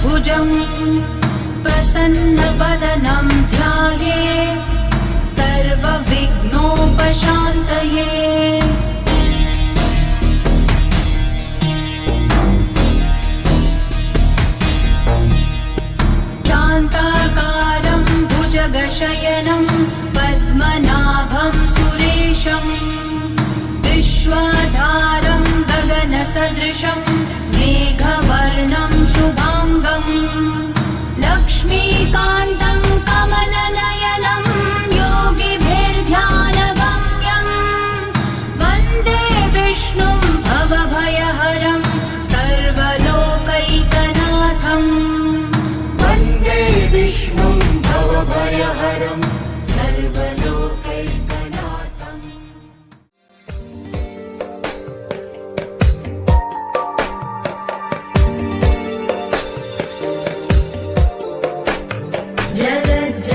भुजम् प्रसन्नवदनं ध्यायेत् सर्वविघ्नोपशान्तये। शान्ताकारं भुजगशयनं पद्मनाभं सुरेशं विश्वाधारं गगनसदृशं मेघवर्णं शुभाङ्गम् लक्ष्मीकान्तं कमलनयनं योगिभिर्ध्यानगम्यं वन्दे विष्णुं भवभयहरं सर्वलोकैकनाथम्। वन्दे विष्णुं भवभयहरं सर्वलोकैकनाथम्।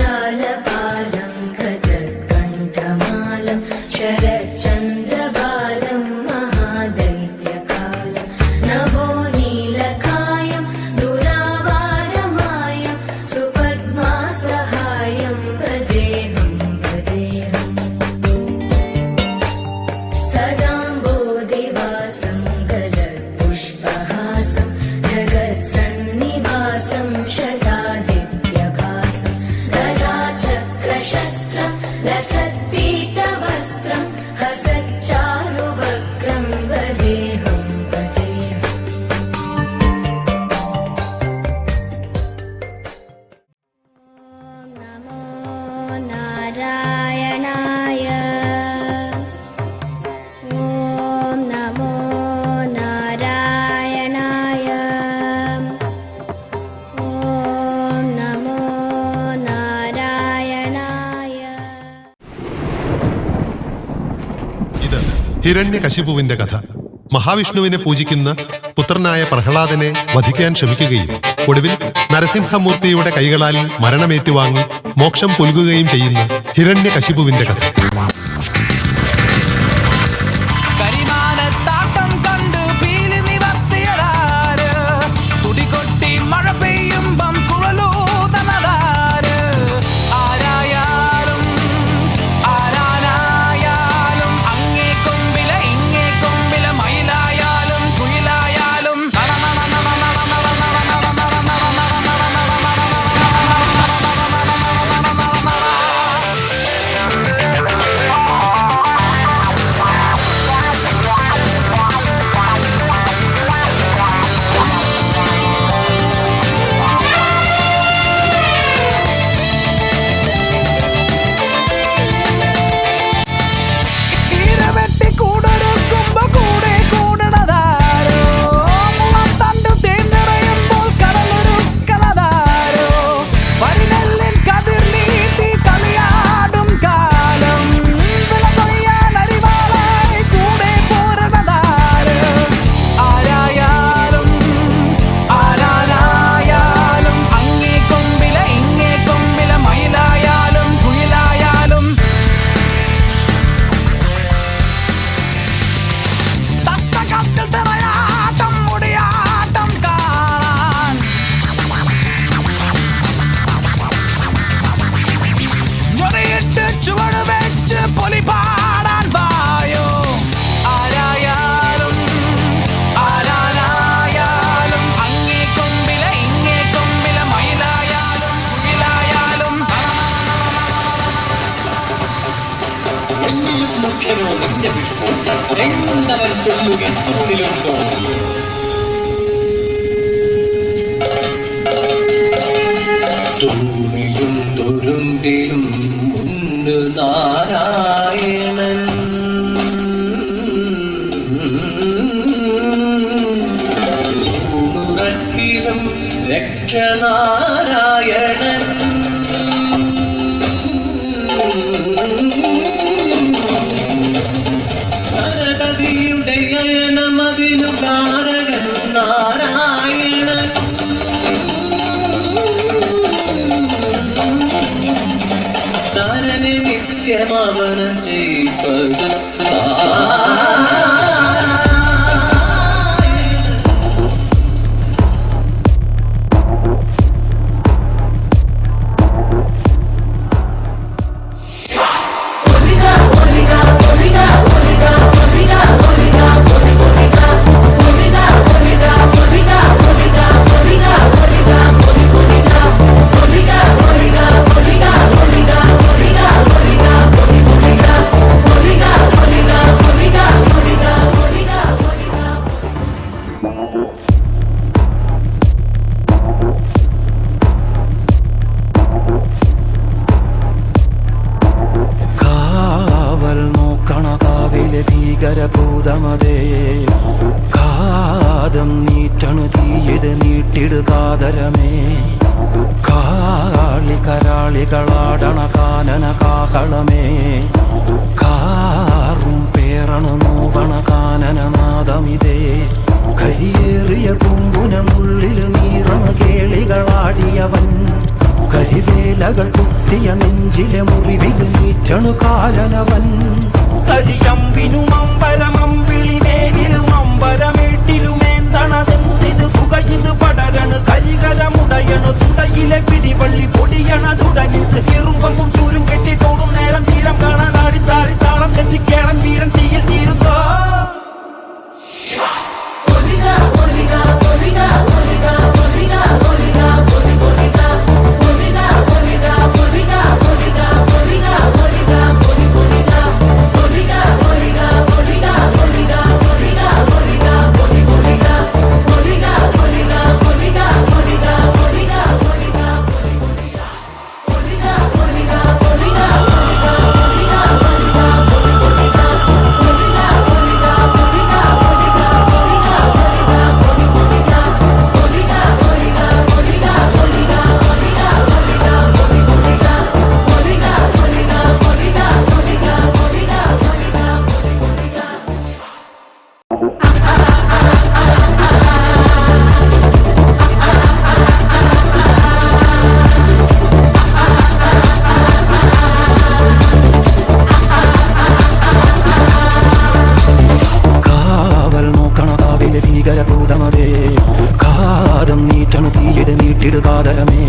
जगज्जालपालं गजत्कण्ठमालं शरच्चन्द्रबालं महादैत्यकालं नभो नीलकायं दुरावारमायं सुपद्मासहायं भजेऽहं भजेऽहम्। सदाम्बोधिवासं गलत्पुष्पहासं जगत्सन्निवासं शतादित्यभासं गदाचक्रशस्त्रं लसत्पीतवस्त्रं हसच्चारुवक्त्रं भजेऽहं भजेऽहम्। नमो नारायणाय ॐ नमो नारायणाय ॐ नमो नारायणाय। ഇത് ഹിരണ്യകശിപുവിന്റെ കഥ. മഹാവിഷ്ണുവിനെ പൂജിക്കുന്ന പുത്രനായ പ്രഹ്ലാദനെ വധിക്കാൻ ശ്രമിക്കുകയും ഒടുവിൽ നരസിംഹമൂർത്തിയുടെ കൈകളാൽ മരണമേറ്റുവാങ്ങി മോക്ഷം പുൽകുകയും ചെയ്യുന്ന ഹിരണ്യകശിപുവിന്റെ കഥ. കരിമാനത്താട്ടം കണ്ട് പീലി നിവർത്തിയതാര് തുടികൊട്ടി മഴ പെയ്യുമ്പം കുഴലൂതനതാര് ആരായാലും ആരാനായാലും അങ്ങേ കൊമ്പില ഇങ്ങേ കൊമ്പില മയിലായാലും കുയിലായാലും ഈരവെട്ടി കൂടൊരുക്കുമ്പോ കൂടെ കൂടണതാരോ മുളം തണ്ടു തേന്നിറയുമ്പോൾ കടലൊരുക്കണതാരോ വരിനെല്ലിൻ കതിർ നീട്ടി കളിയാടും കാലം വിള കൊയ്യാൻ അരിവാളായി കൂടെ പോരണതാര് ആരായാലും ആരാനായാലും അങ്ങേ കൊമ്പില ഇങ്ങേ കൊമ്പില മയിലായാലും കുയിലായാലും തട്ടകത്തിൽ തിറയാട്ടം മുടിയാട്ടം കാണാൻ ഞൊറിയിട്ട് ചുവട് വെച്ച് പൊലി പാടാൻ വായോ ആരായാലും ആരാനായാലും അങ്ങേ കൊമ്പില ഇങ്ങേ കൊമ്പില മയിലായാലും കുയിലായാലും എന്നിലും മുഖ്യനോ നിന്റെ വിഷ്ണു എന്നവർ ചൊല്ലുക തോന്നിലുണ്ടോ? തൂണിലും തുരുമ്പിലും മുന്നു നാരായണൻ ൂണുറക്കിലും രക്ഷനാരായണൻ നരകതിയുടെ അയനമതിനു കാരകൻ നാരായണൻ നരനെ നിത്യമവനം ചെയ്പ്പത് കാതരമേ കാളി കരാളികളാടണ കാനന കാഹളമേ കാറും പേറണു നോവണ കാനനനാദമിതേ കരിയേറിയ കുമ്പുനമുള്ളിൽ നീറണ കേളികളാടിയവൻ കരിവേലകൾ കുത്തിയ നെഞ്ചിലെ മുറിവിൽ നീറ്റണു കാലനവൻ കരിയമ്പിനും അമ്പരമമ്പിളി മേലിലും അമ്പരമേട്ടിലുമേന്തണതെന്തിത് പുകയിത് പടരണു കരികരമുടയണു തുടയിലെ പിടിവള്ളി പൊടിയണ തുടങ്ങിത് ചെറുമ്പും ചൂരും കെട്ടിട്ടോടും നേരം തീരം കാണാൻ ആടിത്താറി താളം തെറ്റിക്കേളം വീരൻ തീയിൽ തീരുന്നോ ഭീകരഭൂതമതേ കാതം നീറ്റണു തീയിട് നീട്ടിടു കാതരമേ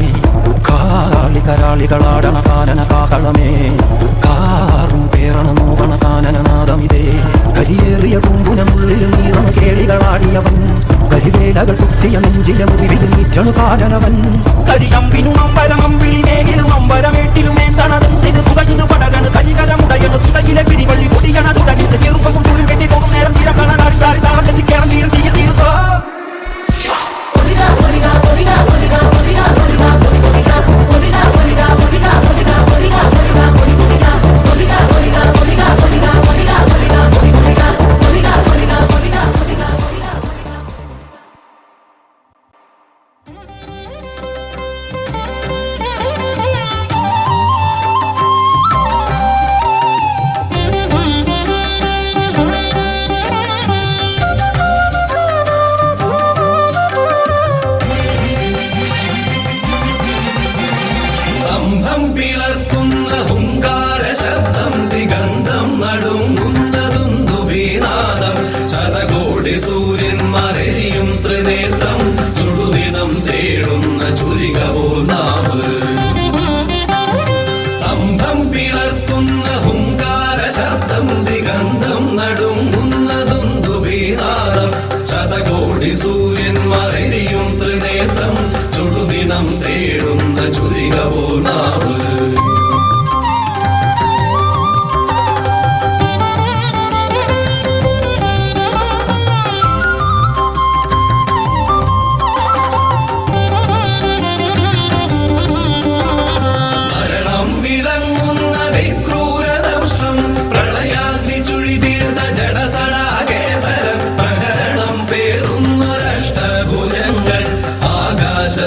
കാളി കരാളികളാടണ കാനന കാഹളമേ കാറും പേറണ നോവണ കാനനനാദമിതേ കരിയേറിയ പൂമ്പുനമുള്ളിൽ നീറണ കേളികളാടിയവൻ കരിവേലകൾ കുത്തിയ നെഞ്ചിലെ മുറിവിൽ നീറ്റണു കാലനവൻ കരിയമ്പിനും അമ്പരമമ്പിളി മേലിലും അമ്പരമേട്ടിലുമേന്തണതെന്തിത് പുകയിത് പടരണു കരികരമുടയണു തുടയിലെ പിടിവള്ളി പൊടിയണ തുടങ്ങിത് ചെറുപ്പവും ചൂരും കെട്ടിട്ടോടും നേരം തീരം കാണാൻ ആടിത്താറി താളം തെറ്റിക്കേളം തീരം തീയിൽ തീരുന്നോ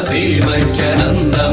സീമയ്ക്കനന്ദ